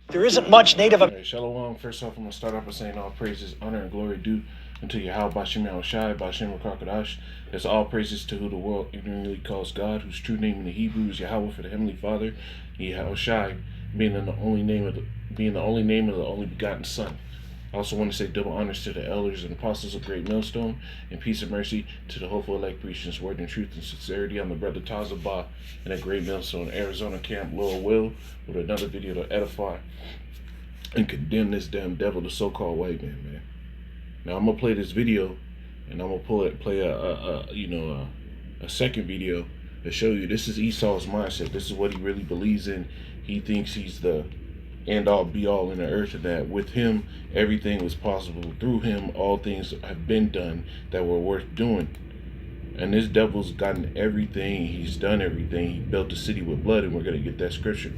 There isn't much Native American. Right, Shalom. First off, I'm going to start off by saying all praises, honor, and glory due unto Yahweh Bashim Yahushai, Bashim Rakakadash. That's all praises to who the world ignorantly calls God, whose true name in the Hebrew is Yahweh for the Heavenly Father, Yahushai, being the only name of the only begotten Son. I also want to say double honors to the elders and apostles of Great Millstone, and peace and mercy to the hopeful elect preachers, word and truth and sincerity. I'm the brother Tazabah in a Great Millstone, Arizona camp, Lower Will, with another video to edify and condemn this damn devil, the so-called white man. Now I'm gonna play this video, and I'm gonna play a second video to show you this is Esau's mindset. This is what he really believes in. He thinks he's the end all be all in the earth, and that with him everything was possible. Through him all things have been done that were worth doing. And this devil's gotten everything. He's done everything. He built the city with blood, and we're gonna get that scripture.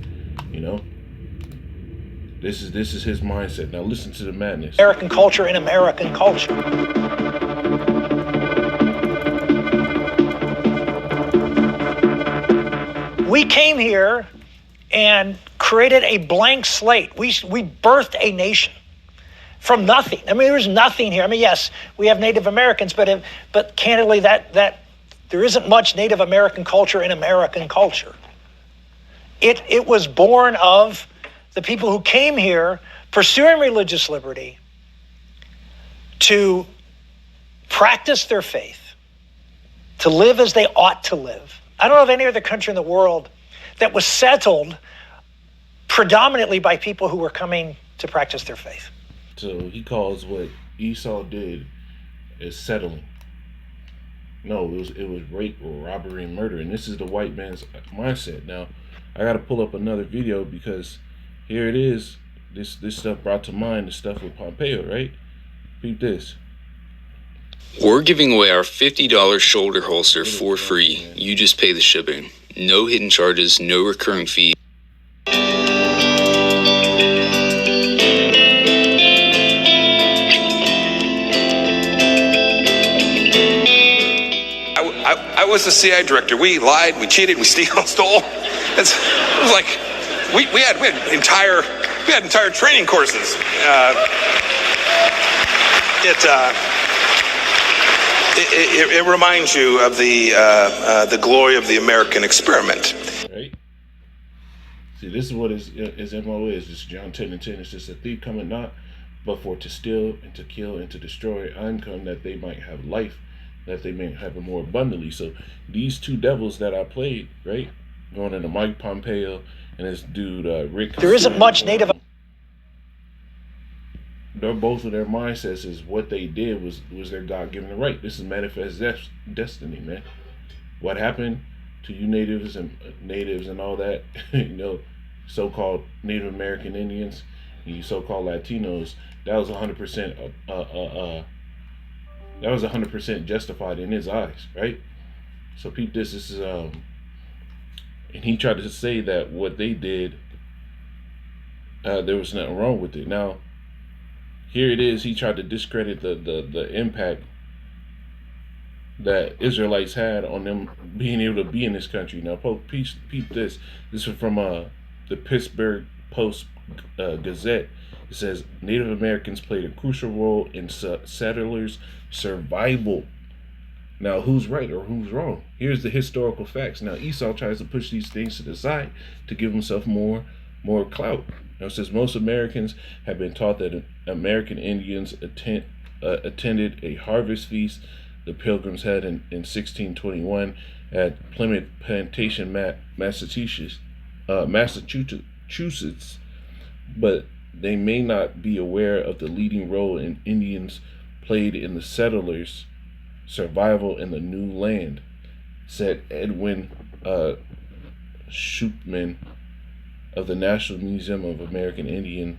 This is his mindset. Now listen to the madness. American culture and American culture. We came here and created a blank slate. We birthed a nation from nothing. I mean, there's nothing here. I mean, yes, we have Native Americans, but candidly, that there isn't much Native American culture in American culture. It was born of the people who came here pursuing religious liberty to practice their faith, to live as they ought to live. I don't know of any other country in the world that was settled predominantly by people who were coming to practice their faith. So he calls what Esau did as settling. No, it was rape or robbery and murder, and this is the white man's mindset. Now, I got to pull up another video because here it is. This stuff brought to mind the stuff with Pompeo, right? Read this. We're giving away our $50 shoulder holster for free. You just pay the shipping. No hidden charges, no recurring fees. I was the CI director. We lied, we cheated, we stole. It was like we had entire training courses. It reminds you of the glory of the American experiment. Right. See, this is what his MO is. It's John 10:10. It's just a thief cometh not, but for to steal and to kill and to destroy. I'm come that they might have life, that they may have it more abundantly. So these two devils that I played, right, going into Mike Pompeo and this dude Rick. There isn't much Native. They're both of their mindsets is what they did was their God-given right. This is manifest destiny, man. What happened to you natives and all that, so-called Native American Indians, you so-called Latinos, that was 100%. That was 100% justified in his eyes, right? So peep this. This is and he tried to say that what they did, there was nothing wrong with it. Now, here it is. He tried to discredit the impact that Israelites had on them being able to be in this country. Now, peep this. This is from the Pittsburgh Post Gazette. It says Native Americans played a crucial role in settlers' survival. Now, who's right or who's wrong? Here's the historical facts. Now, Esau tries to push these things to the side to give himself more clout. Now, it says most Americans have been taught that American Indians attended a harvest feast the Pilgrims had in 1621 at Plymouth Plantation, Massachusetts, but they may not be aware of the leading role Indians played in the settlers' survival in the new land, said Edwin Shupman of the National Museum of the American Indian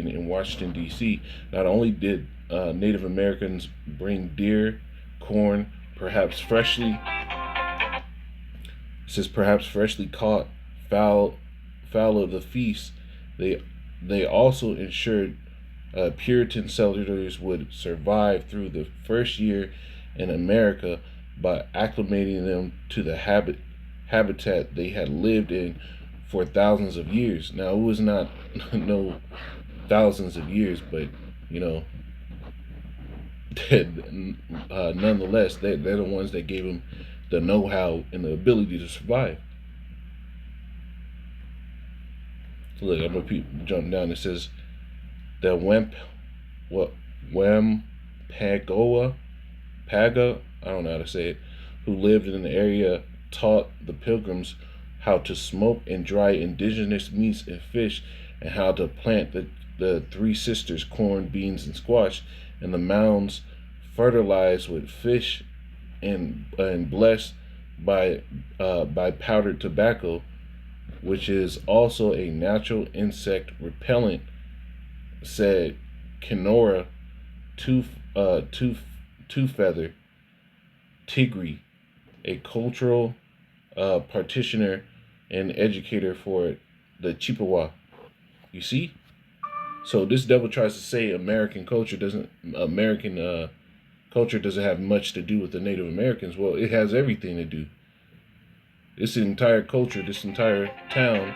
in Washington, D.C. Not only did Native Americans bring deer, corn, perhaps freshly caught fowl of the feast, they also ensured Puritan settlers would survive through the first year in America by acclimating them to the habitat they had lived in for thousands of years. Now, it was not no thousands of years, but you know, nonetheless, they're the ones that gave them the know-how and the ability to survive. So look, I'm gonna jump down. It says the what Wampagoa Paga, I don't know how to say it, who lived in the area, taught the pilgrims how to smoke and dry indigenous meats and fish, and how to plant the three sisters corn, beans, and squash, and the mounds fertilized with fish and blessed by powdered tobacco, which is also a natural insect repellent, said Kenora two two two feather Tigri, a cultural practitioner and educator for the Chippewa. You see, so this devil tries to say American culture doesn't have much to do with the Native Americans. Well, it has everything to do. This entire culture, this entire town.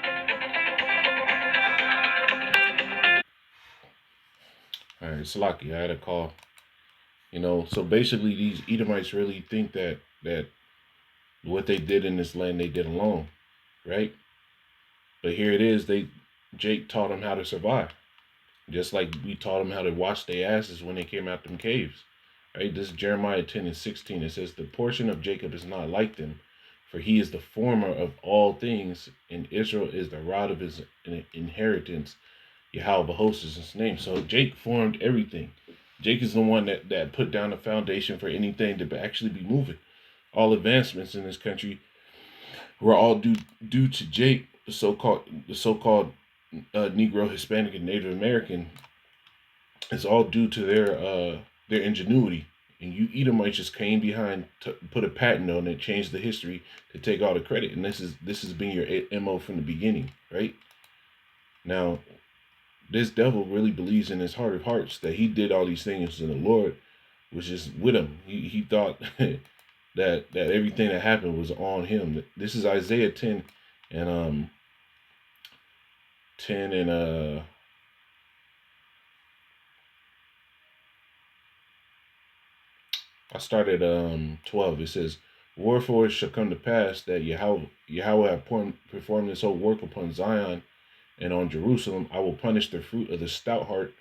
All right, Salaki, I had a call. So basically, these Edomites really think that what they did in this land they did alone, right? But here it is. Jake taught them how to survive, just like we taught them how to wash their asses when they came out them caves, right? This is Jeremiah 10:16. It says, "The portion of Jacob is not like them, for he is the former of all things, and Israel is the rod of his inheritance. Yahweh hosts is his name." So Jake formed everything. Jake is the one that put down the foundation for anything to actually be moving. All advancements in this country were all due to Jake, the so called Negro, Hispanic, and Native American. It's all due to their ingenuity. And you Edomites just came behind to put a patent on it, change the history to take all the credit. And this has been your MO from the beginning, right? Now, this devil really believes in his heart of hearts that he did all these things and the Lord was just with him. He thought that everything that happened was on him. This is Isaiah 10 and 10 and I started 12. It says, "Wherefore it shall come to pass that Yahweh have performed this whole work upon Zion and on Jerusalem. I will punish the fruit of the stout heart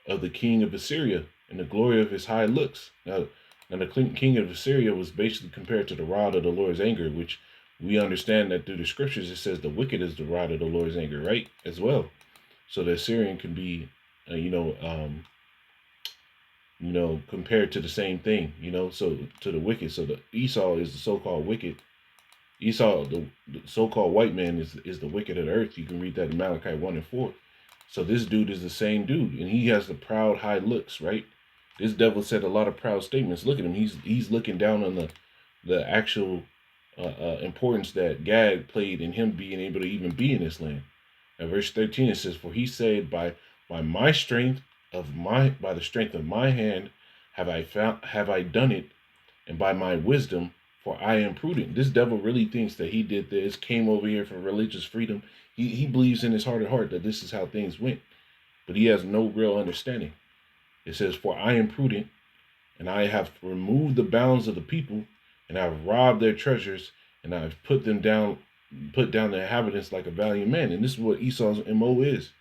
of the king of Assyria and the glory of his high looks." Now the king of Assyria was basically compared to the rod of the Lord's anger, which we understand that through the scriptures it says the wicked is the rod of the Lord's anger, right? As well. So the Assyrian can be, compared to the same thing, so to the wicked. So the Esau is the so-called wicked. Esau, the so-called white man, is the wicked of the earth. You can read that in Malachi 1 and 4. So this dude is the same dude, and he has the proud high looks, right? This devil said a lot of proud statements. Look at him. He's looking down on the actual importance that Gad played in him being able to even be in this land. At verse 13 it says, "For he said, by my strength by the strength of my hand have I done it, and by my wisdom, for I am prudent." This devil really thinks that he did this, came over here for religious freedom. He believes in his heart of heart that this is how things went, but he has no real understanding. It says, "For I am prudent, and I have removed the bounds of the people, and I have robbed their treasures, and I have put down the inhabitants like a valiant man." And this is what Esau's MO is.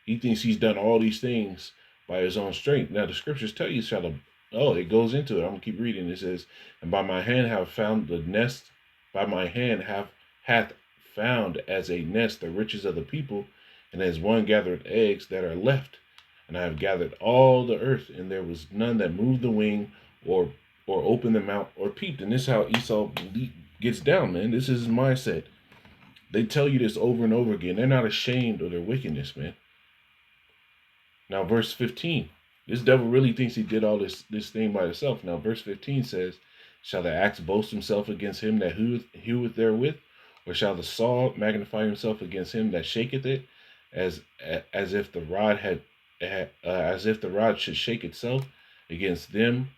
He thinks he's done all these things by his own strength. Now the scriptures tell you, it goes into it. I'm gonna keep reading. It says, "And by my hand have found the nest, by my hand hath found as a nest the riches of the people, and as one gathered eggs that are left. And I have gathered all the earth, and there was none that moved the wing or opened the mouth or peeped." And this is how Esau gets down, man. This is his mindset. They tell you this over and over again. They're not ashamed of their wickedness, man. Now, verse 15. This devil really thinks he did all this thing by himself. Now, verse 15 says, "Shall the axe boast himself against him that heweth therewith? Or shall the saw magnify himself against him that shaketh it? As if the rod should shake itself against them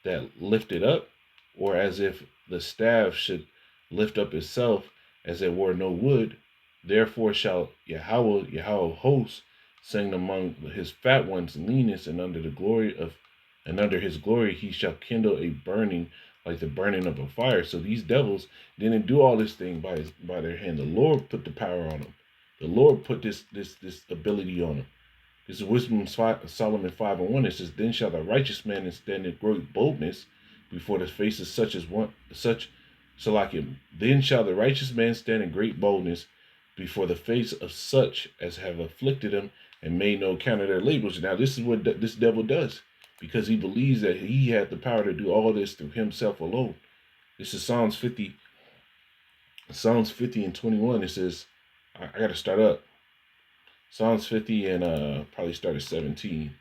that lifted up, or as if the staff should lift up itself as it were no wood. Therefore shall Yahweh hosts, sing among his fat ones leanness, and under his glory he shall kindle a burning like the burning of a fire. So these devils didn't do all this thing by their hand. The Lord put the power on them. The Lord put this ability on them. This is Wisdom Solomon 5:1. It says, "Then shall the righteous man stand in great boldness before the face of such Salakim. Then shall the righteous man stand in great boldness before the face of such as have afflicted him and made no account of their labors." Now this is what this devil does, because he believes that he had the power to do all this through himself alone. This is Psalms 50 and 21. It says, I got to start up. Psalms 50 and probably start at 17.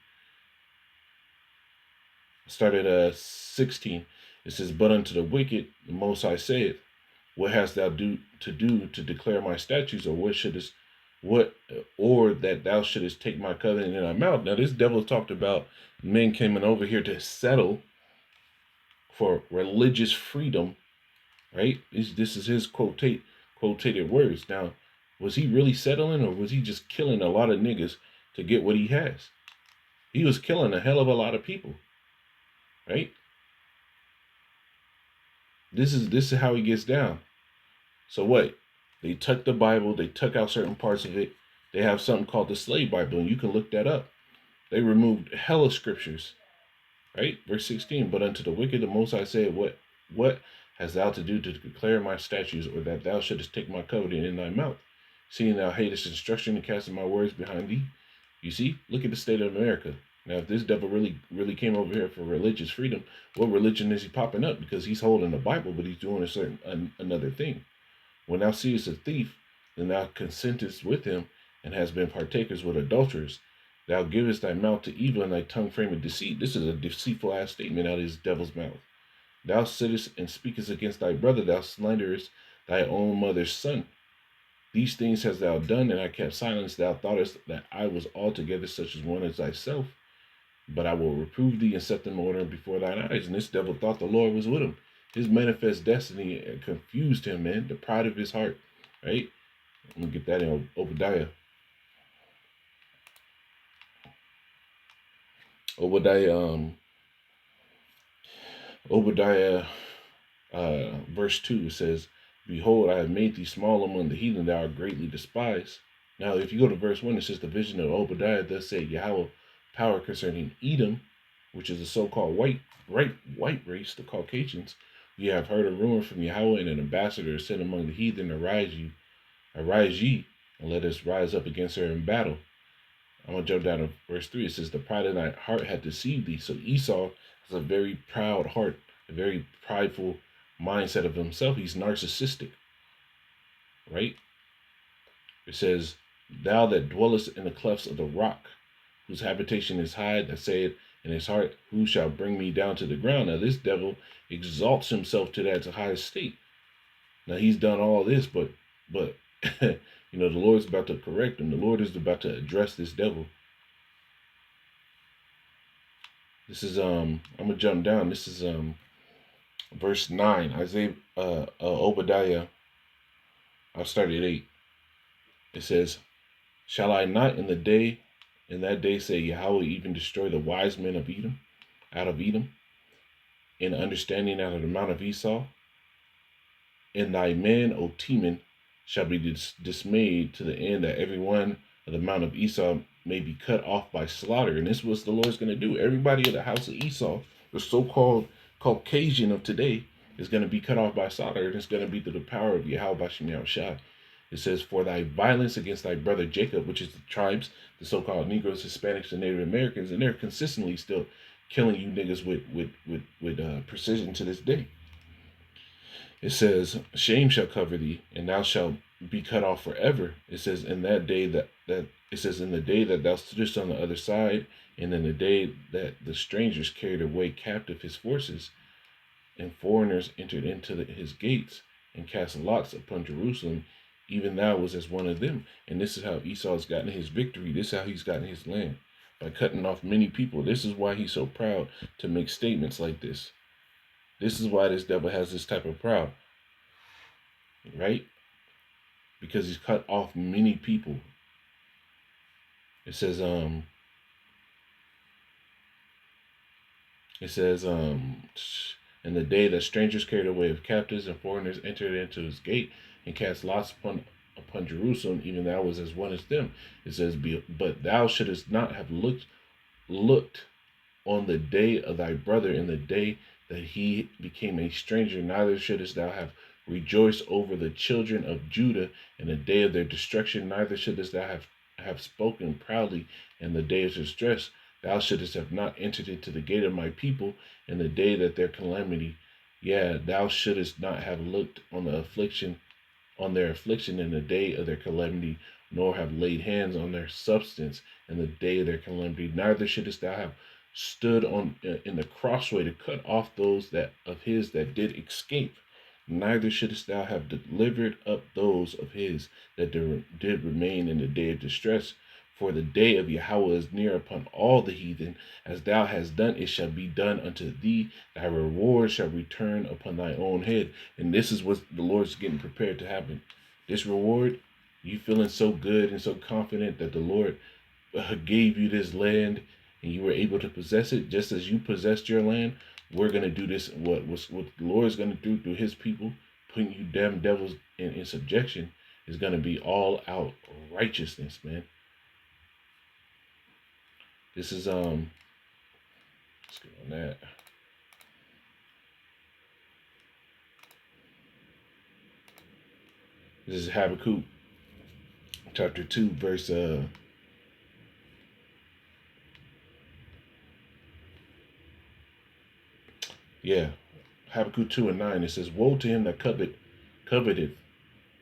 Start at 16. It says, "But unto the wicked the Most High saith, What hast thou to declare my statutes, or that thou shouldest take my covenant in thy mouth?" Now this devil talked about men coming over here to settle for religious freedom, right? This is his quoted words. Now, was he really settling, or was he just killing a lot of niggas to get what he has? He was killing a hell of a lot of people, right? This is how he gets down. So what? They took the Bible, they took out certain parts of it. They have something called the Slave Bible, and you can look that up. They removed hella scriptures, right? Verse 16, "But unto the wicked the Most High said, What hast thou to do to declare my statutes, or that thou shouldest take my covenant in thy mouth? Seeing thou hatest instruction and casting my words behind thee." You see, look at the state of America. Now, if this devil really came over here for religious freedom, what religion is he popping up? Because he's holding the Bible, but he's doing another thing. "When thou seest a thief, then thou consentest with him, and hast been partakers with adulterers. Thou givest thy mouth to evil, and thy tongue frameth deceit." This is a deceitful ass statement out of this devil's mouth. "Thou sittest and speakest against thy brother, thou slanderest thy own mother's son. These things hast thou done, and I kept silence. Thou thoughtest that I was altogether such as one as thyself. But I will reprove thee and set them in order before thine eyes." And this devil thought the Lord was with him. His manifest destiny confused him, man. The pride of his heart, right? Let me get that in Obadiah. Obadiah, verse 2, it says, "Behold, I have made thee small among the heathen, thou art greatly despised." Now, if you go to verse 1, it says, "The vision of Obadiah, thus say Yahweh, power concerning Edom," which is the so-called white race, the Caucasians. "You have heard a rumor from Yahweh, and an ambassador is sent among the heathen. Arise ye, and let us rise up against her in battle." I'm going to jump down to verse 3. It says, "The pride of thy heart hath deceived thee." So Esau has a very proud heart, a very prideful mindset of himself. He's narcissistic, right? It says, "Thou that dwellest in the clefts of the rock, whose habitation is high, that saith in his heart, Who shall bring me down to the ground?" Now this devil exalts himself to that high state. Now he's done all this, but you know, the Lord's about to correct him. The Lord is about to address this devil. This is I'm gonna jump down. This is verse 9. Obadiah. I'll start at 8. It says, "Shall I not in that day say, Yahweh even destroy the wise men of Edom, and understanding out of the mount of Esau? And thy men, O Teman, shall be dismayed to the end that every one of the mount of Esau may be cut off by slaughter." And this is what the Lord's going to do. Everybody of the house of Esau, the so-called Caucasian of today, is going to be cut off by slaughter, and it's going to be through the power of Yahweh Bashem Yahushua. It says, "For thy violence against thy brother Jacob," which is the tribes, the so-called Negroes, Hispanics, and Native Americans, and they're consistently still killing you niggas with precision to this day. It says, "Shame shall cover thee, and thou shalt be cut off forever." It says, "In that day in the day that thou stoodest on the other side, and in the day that the strangers carried away captive his forces, and foreigners entered into his gates, and cast lots upon Jerusalem, even thou was as one of them." And this is how Esau's gotten his victory. This is how he's gotten his land. by cutting off many people. This is why he's so proud to make statements like this. This is why this devil has this type of pride, right? Because he's cut off many people. It says, in the day that strangers carried away of captives and foreigners entered into his gate and cast lots upon Jerusalem, even thou was as one as them. It says, but thou shouldest not have looked on the day of thy brother in the day that he became a stranger, neither shouldest thou have rejoiced over the children of Judah in the day of their destruction, neither shouldest thou have spoken proudly in the day of distress. Thou shouldest have not entered into the gate of my people in the day that their calamity. Yeah, thou shouldest not have looked on their affliction in the day of their calamity, nor have laid hands on their substance in the day of their calamity. Neither shouldest thou have stood in the crossway to cut off those that did escape. Neither shouldest thou have delivered up those of his that did remain in the day of distress. For the day of Yahweh is near upon all the heathen. As thou hast done, it shall be done unto thee. Thy reward shall return upon thy own head. And this is what the Lord's getting prepared to happen. This reward, you feeling so good and so confident that the Lord gave you this land and you were able to possess it, just as you possessed your land. We're going to do this. What the Lord is going to do through his people, putting you damn devils in subjection, is going to be all out righteousness, man. This is, let's get on that. This is Habakkuk chapter 2, verse, Habakkuk 2 and 9. It says, woe to him that coveteth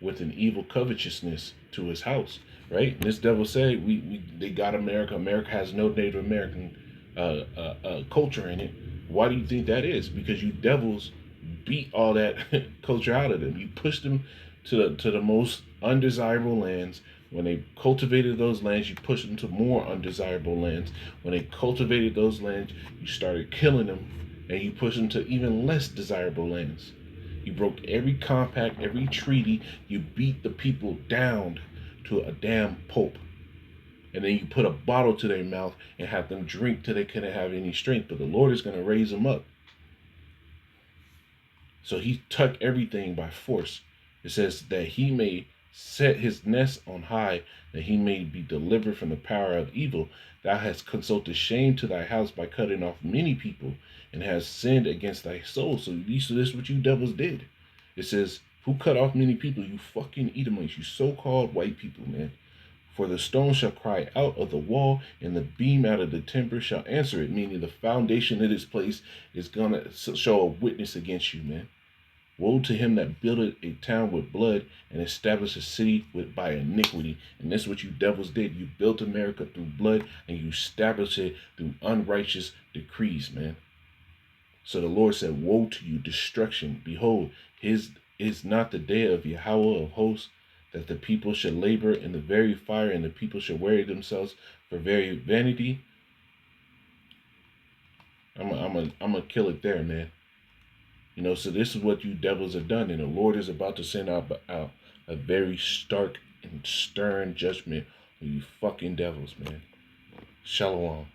with an evil covetousness to his house. Right? And this devil said, they got America. America has no Native American culture in it. Why do you think that is? Because you devils beat all that culture out of them. You pushed them to the most undesirable lands. When they cultivated those lands, you pushed them to more undesirable lands. When they cultivated those lands, you started killing them, and you pushed them to even less desirable lands. You broke every compact, every treaty. You beat the people down to a damn pulp. And then you put a bottle to their mouth and have them drink till they couldn't have any strength. But the Lord is going to raise them up. So he took everything by force. It says that he may set his nest on high, that he may be delivered from the power of evil. Thou hast consulted shame to thy house by cutting off many people, and hast sinned against thy soul. So this is what you devils did. It says, who cut off many people? You fucking Edomites, you so-called white people, man. For the stone shall cry out of the wall, and the beam out of the timber shall answer it. Meaning the foundation of this place is going to show a witness against you, man. Woe to him that buildeth a town with blood and established a city by iniquity. And that's what you devils did. You built America through blood, and you established it through unrighteous decrees, man. So the Lord said, woe to you, destruction. Behold, his is not the day of Yahweh of hosts, that the people should labor in the very fire, and the people should weary themselves for very vanity. I'm gonna kill it there, man. You know, so this is what you devils have done, and the Lord is about to send out a very stark and stern judgment on you fucking devils, man. Shalom.